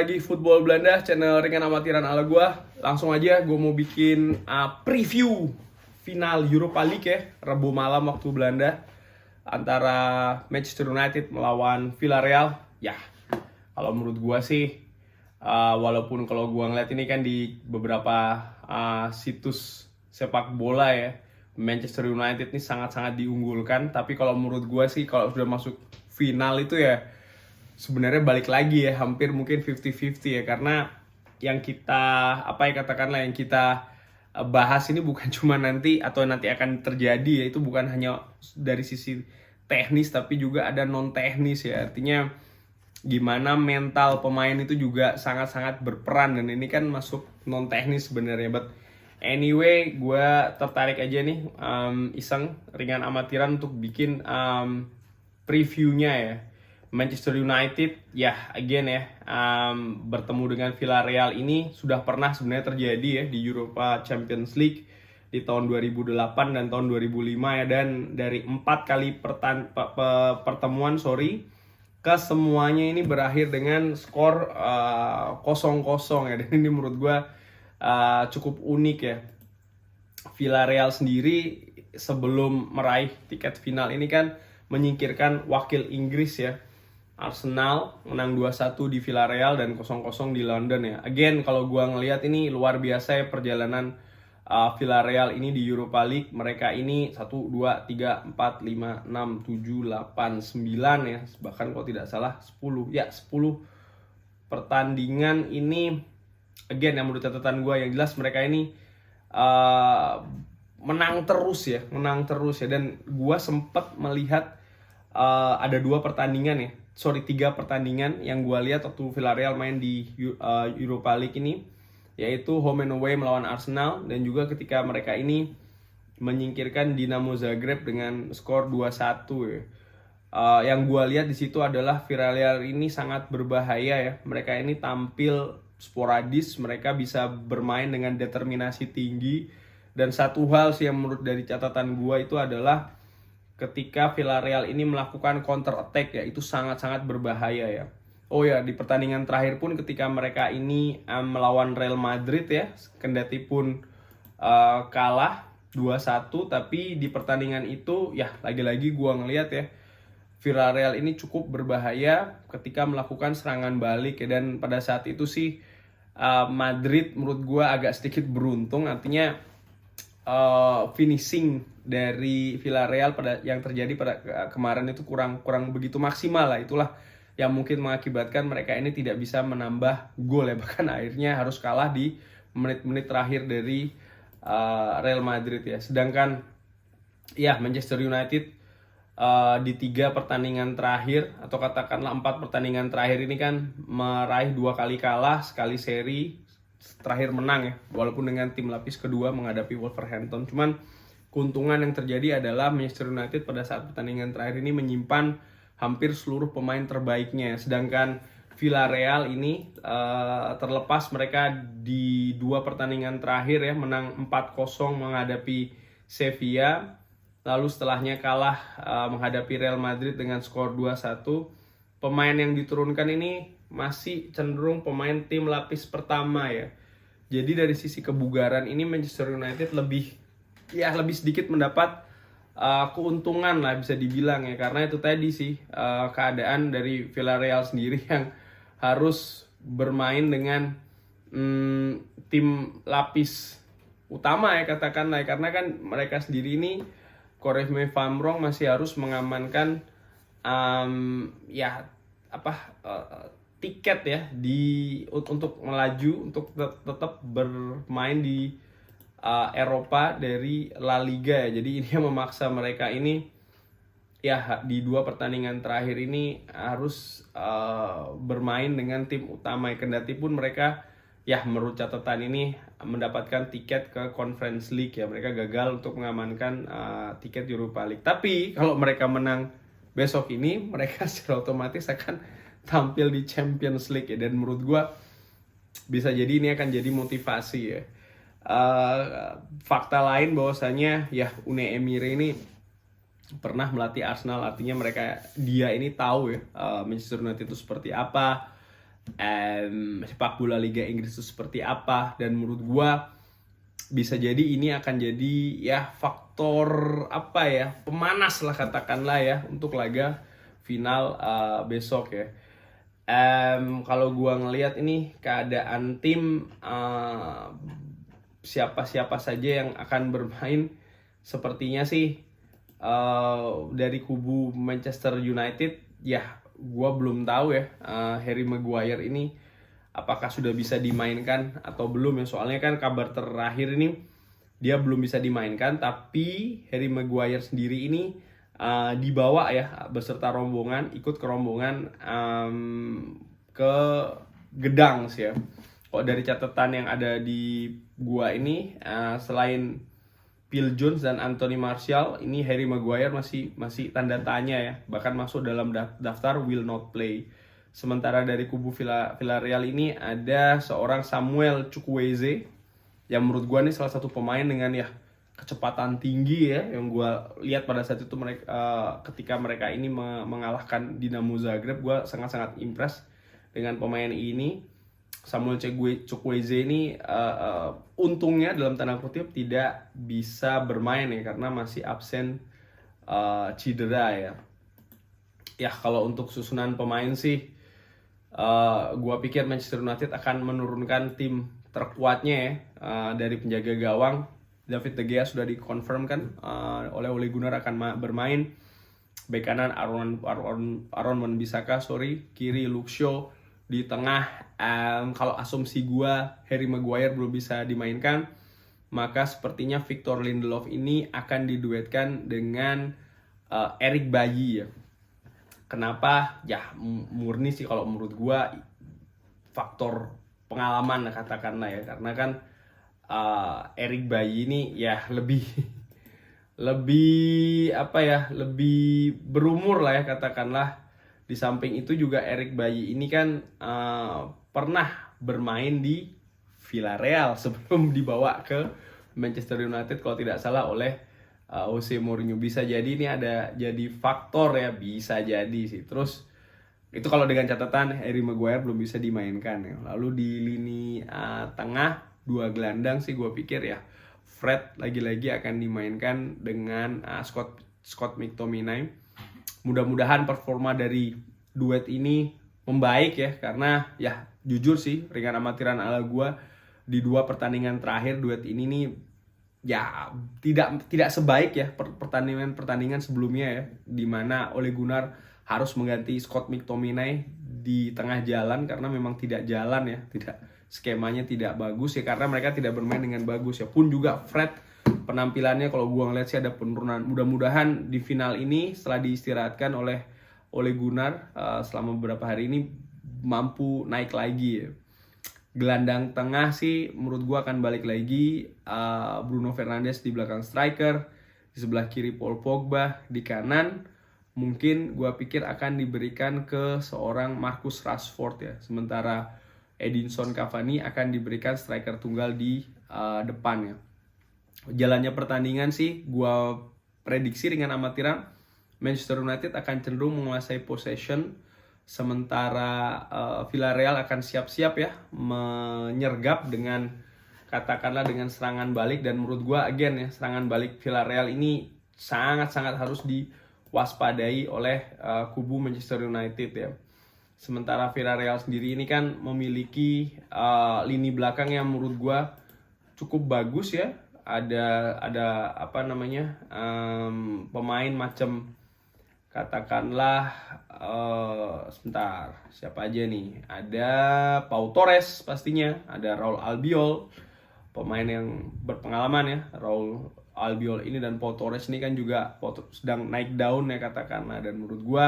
lagi Football Belanda, channel ringan amatiran ala gua. Langsung aja gue mau bikin preview final Europa League ya, Rabu malam waktu Belanda, antara Manchester United melawan Villarreal. Ya, kalau menurut gua sih, walaupun kalau gua ngeliat ini kan di beberapa situs sepak bola ya, Manchester United ini sangat-sangat diunggulkan. Tapi kalau menurut gua sih, kalau sudah masuk final itu ya sebenarnya balik lagi ya, hampir mungkin 50-50 ya, karena yang kita katakanlah yang kita bahas ini bukan cuma nanti atau nanti akan terjadi ya, itu bukan hanya dari sisi teknis tapi juga ada non teknis ya, artinya gimana mental pemain itu juga sangat-sangat berperan, dan ini kan masuk non teknis sebenarnya. But anyway, gue tertarik aja nih, iseng ringan amatiran untuk bikin previewnya ya. Manchester United ya, again ya, bertemu dengan Villarreal ini sudah pernah sebenarnya terjadi ya di Europa Champions League di tahun 2008 dan tahun 2005 ya, dan dari 4 kali pertemuan kesemuanya ini berakhir dengan skor 0-0 ya, dan ini menurut gue cukup unik ya. Villarreal sendiri sebelum meraih tiket final ini kan menyingkirkan wakil Inggris ya, Arsenal, menang 2-1 di Villarreal dan 0-0 di London ya. Again, kalau gua ngelihat ini luar biasa ya perjalanan Villarreal ini di Europa League. Mereka ini 1, 2, 3, 4, 5, 6, 7, 8, 9 ya. Bahkan kalau tidak salah 10. Ya, 10 pertandingan ini. Again, yang menurut catatan gua, yang jelas mereka ini menang terus ya. Dan gua sempat melihat ada 3 pertandingan yang gue lihat waktu Villarreal main di Europa League ini, yaitu home and away melawan Arsenal, dan juga ketika mereka ini menyingkirkan Dinamo Zagreb dengan skor 2-1 ya. Yang gue lihat di situ adalah Villarreal ini sangat berbahaya ya. Mereka ini tampil sporadis, mereka bisa bermain dengan determinasi tinggi, dan satu hal sih yang menurut dari catatan gue itu adalah ketika Villarreal ini melakukan counter attack ya, itu sangat-sangat berbahaya ya. Oh ya, di pertandingan terakhir pun ketika mereka ini melawan Real Madrid ya, kendati pun kalah 2-1, tapi di pertandingan itu ya lagi-lagi gua ngelihat ya, Villarreal ini cukup berbahaya ketika melakukan serangan balik ya, dan pada saat itu sih Madrid menurut gua agak sedikit beruntung, artinya finishing dari Villarreal yang terjadi pada kemarin itu kurang begitu maksimal lah. Itulah yang mungkin mengakibatkan mereka ini tidak bisa menambah gol ya, bahkan akhirnya harus kalah di menit-menit terakhir dari Real Madrid ya. Sedangkan ya Manchester United di 3 pertandingan terakhir, atau katakanlah 4 pertandingan terakhir ini kan meraih 2 kali kalah, sekali seri, terakhir menang ya, walaupun dengan tim lapis kedua menghadapi Wolverhampton. Cuman keuntungan yang terjadi adalah Manchester United pada saat pertandingan terakhir ini menyimpan hampir seluruh pemain terbaiknya, sedangkan Villarreal ini terlepas mereka di 2 pertandingan terakhir ya, menang 4-0 menghadapi Sevilla, lalu setelahnya kalah menghadapi Real Madrid dengan skor 2-1. Pemain yang diturunkan ini masih cenderung pemain tim lapis pertama ya. Jadi dari sisi kebugaran ini Manchester United lebih sedikit mendapat keuntungan lah bisa dibilang ya, karena itu tadi sih keadaan dari Villarreal sendiri yang harus bermain dengan tim lapis utama ya, katakanlah, karena kan mereka sendiri ini, correct me if I'm wrong, masih harus mengamankan tiket ya untuk melaju, untuk tetap bermain di Eropa dari La Liga ya. Jadi ini yang memaksa mereka ini ya di 2 pertandingan terakhir ini harus bermain dengan tim utama, kendati pun mereka ya menurut catatan ini mendapatkan tiket ke Conference League ya. Mereka gagal untuk mengamankan tiket Europa League. Tapi kalau mereka menang besok ini, mereka secara otomatis akan tampil di Champions League ya, dan menurut gue bisa jadi ini akan jadi motivasi ya. Fakta lain bahwasanya ya Unai Emery ini pernah melatih Arsenal, artinya dia ini tahu ya Manchester United itu seperti apa, sepak bola Liga Inggris itu seperti apa, dan menurut gua bisa jadi ini akan jadi ya faktor apa ya, pemanas lah katakanlah ya untuk laga final besok ya. Kalau gua ngelihat ini keadaan tim, siapa-siapa saja yang akan bermain, sepertinya sih dari kubu Manchester United ya gua belum tahu ya, Harry Maguire ini apakah sudah bisa dimainkan atau belum ya, soalnya kan kabar terakhir ini dia belum bisa dimainkan, tapi Harry Maguire sendiri ini dibawa ya beserta rombongan, ikut ke rombongan ke Gedang sih ya. Kok dari catatan yang ada di gua ini, selain Phil Jones dan Anthony Martial, ini Harry Maguire masih tanda tanya ya, bahkan masuk dalam daftar will not play. Sementara dari kubu Villarreal ini ada seorang Samuel Chukwueze yang menurut gua nih salah satu pemain dengan ya kecepatan tinggi ya, yang gua lihat pada saat itu mereka ketika mereka ini mengalahkan Dinamo Zagreb. Gua sangat-sangat impress dengan pemain ini. Samuel Chukwueze ini untungnya dalam tanda kutip tidak bisa bermain ya karena masih absen cedera ya. Ya kalau untuk susunan pemain sih gua pikir Manchester United akan menurunkan tim terkuatnya ya, dari penjaga gawang David De Gea sudah dikonfirm kan oleh Ole Gunnar akan bermain. Bek kanan Aaron Wan-Bissaka, kiri Luke Shaw, di tengah kalau asumsi gua Harry Maguire belum bisa dimainkan, maka sepertinya Victor Lindelof ini akan diduetkan dengan Eric Bailly ya. Kenapa? Ya murni sih kalau menurut gua faktor pengalaman katakanlah ya, karena kan Eric Bailly ini ya lebih apa ya, lebih berumur lah ya katakanlah. Di samping itu juga Eric Bailly ini kan pernah bermain di Villarreal sebelum dibawa ke Manchester United kalau tidak salah oleh Jose Mourinho. Bisa jadi ini ada jadi faktor ya, bisa jadi sih. Terus itu kalau dengan catatan Harry Maguire belum bisa dimainkan ya. Lalu di lini tengah dua gelandang sih gue pikir ya Fred lagi-lagi akan dimainkan dengan Scott McTominay. Mudah-mudahan performa dari duet ini membaik ya, karena ya jujur sih ringan amatiran ala gue di 2 pertandingan terakhir duet ini nih ya tidak sebaik ya pertandingan sebelumnya ya, dimana Ole Gunnar harus mengganti Scott McTominay di tengah jalan karena memang tidak jalan ya, skemanya tidak bagus ya, karena mereka tidak bermain dengan bagus ya. Pun juga Fred penampilannya kalau gua ngeliat sih ada penurunan. Mudah-mudahan di final ini setelah diistirahatkan oleh Ole Gunnar selama beberapa hari ini mampu naik lagi ya. Gelandang tengah sih menurut gua akan balik lagi, Bruno Fernandes di belakang striker, di sebelah kiri Paul Pogba, di kanan mungkin gua pikir akan diberikan ke seorang Marcus Rashford ya. Sementara Edinson Cavani akan diberikan striker tunggal di depan ya. Jalannya pertandingan sih gua prediksi dengan amatiran Manchester United akan cenderung menguasai possession, sementara Villarreal akan siap-siap ya menyergap dengan katakanlah dengan serangan balik. Dan menurut gua again ya, serangan balik Villarreal ini sangat-sangat harus diwaspadai oleh kubu Manchester United ya. Sementara Villarreal sendiri ini kan memiliki lini belakang yang menurut gua cukup bagus ya. Ada apa namanya, pemain macam katakanlah sebentar siapa aja nih, ada Pau Torres pastinya, ada Raul Albiol, pemain yang berpengalaman ya. Raul Albiol ini dan Pau Torres ini kan juga sedang naik daun ya katakanlah, dan menurut gua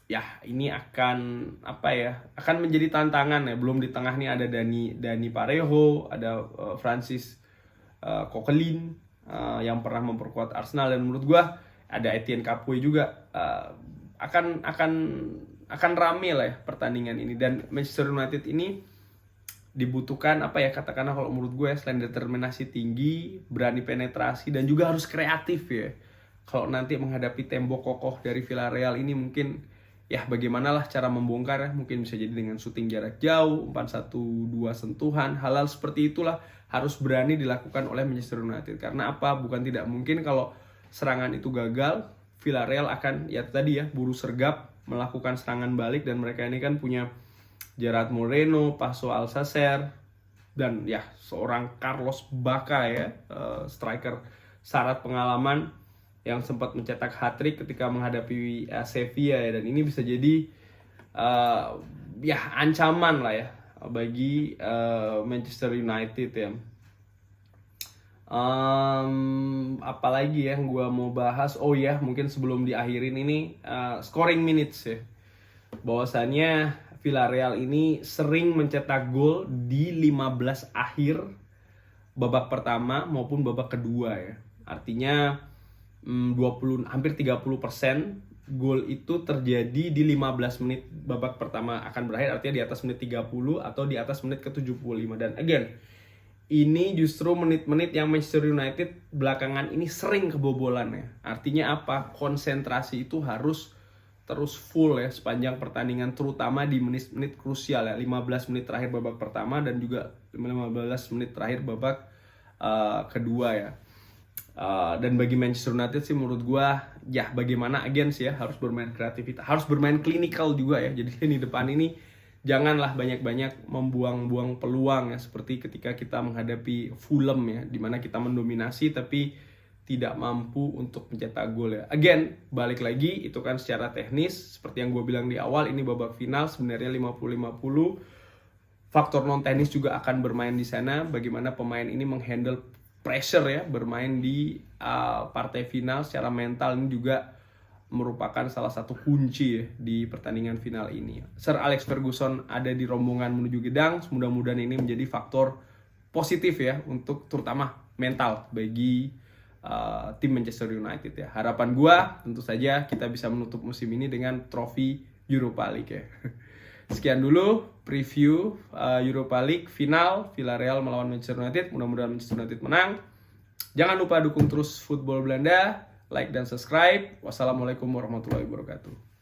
ya ini akan apa ya, akan menjadi tantangan ya. Belum di tengah nih ada Dani Parejo, ada Francis Coquelin yang pernah memperkuat Arsenal, dan menurut gua ada Etienne Capoue juga. Akan rame lah ya pertandingan ini, dan Manchester United ini dibutuhkan apa ya katakanlah kalau menurut gue selain determinasi tinggi, berani penetrasi, dan juga harus kreatif ya. Kalau nanti menghadapi tembok kokoh dari Villarreal ini mungkin ya bagaimanalah cara membongkar ya, mungkin bisa jadi dengan syuting jarak jauh, umpan 1-2 sentuhan, hal-hal seperti itulah harus berani dilakukan oleh Manchester United. Karena apa? Bukan tidak mungkin kalau serangan itu gagal, Villarreal akan ya tadi ya buru sergap melakukan serangan balik, dan mereka ini kan punya Gerard Moreno, Paso Alcacer, dan ya seorang Carlos Bacca ya, striker syarat pengalaman yang sempat mencetak hat-trick ketika menghadapi Sevilla ya, dan ini bisa jadi ya ancaman lah ya bagi Manchester United ya. Apalagi ya yang gue mau bahas, oh ya mungkin sebelum diakhirin ini scoring minutes ya, bahwasannya Villarreal ini sering mencetak gol di 15 akhir babak pertama maupun babak kedua ya. Artinya hampir 30% gol itu terjadi di 15 menit babak pertama akan berakhir, artinya di atas menit 30 atau di atas menit ke-75. Dan again, ini justru menit-menit yang Manchester United belakangan ini sering kebobolan ya. Artinya apa? Konsentrasi itu harus terus full ya sepanjang pertandingan, terutama di menit-menit krusial ya, 15 menit terakhir babak pertama dan juga 15 menit terakhir babak kedua ya. Dan bagi Manchester United sih menurut gua ya bagaimana sih ya harus bermain kreativitas, harus bermain klinikal juga ya. Jadi di depan ini janganlah banyak-banyak membuang-buang peluang ya, seperti ketika kita menghadapi Fulham ya, dimana kita mendominasi tapi tidak mampu untuk mencetak gol ya. Again, balik lagi itu kan secara teknis seperti yang gue bilang di awal, ini babak final sebenarnya 50-50. Faktor non teknis juga akan bermain di sana, bagaimana pemain ini menghandle pressure ya, bermain di partai final secara mental ini juga merupakan salah satu kunci ya di pertandingan final ini. Sir Alex Ferguson ada di rombongan menuju Gedang, mudah-mudahan ini menjadi faktor positif ya untuk terutama mental bagi tim Manchester United ya. Harapan gua tentu saja kita bisa menutup musim ini dengan trofi Europa League ya. Sekian dulu preview Europa League final Villarreal melawan Manchester United. Mudah-mudahan Manchester United menang. Jangan lupa dukung terus Football Belanda, like dan subscribe. Wassalamualaikum warahmatullahi wabarakatuh.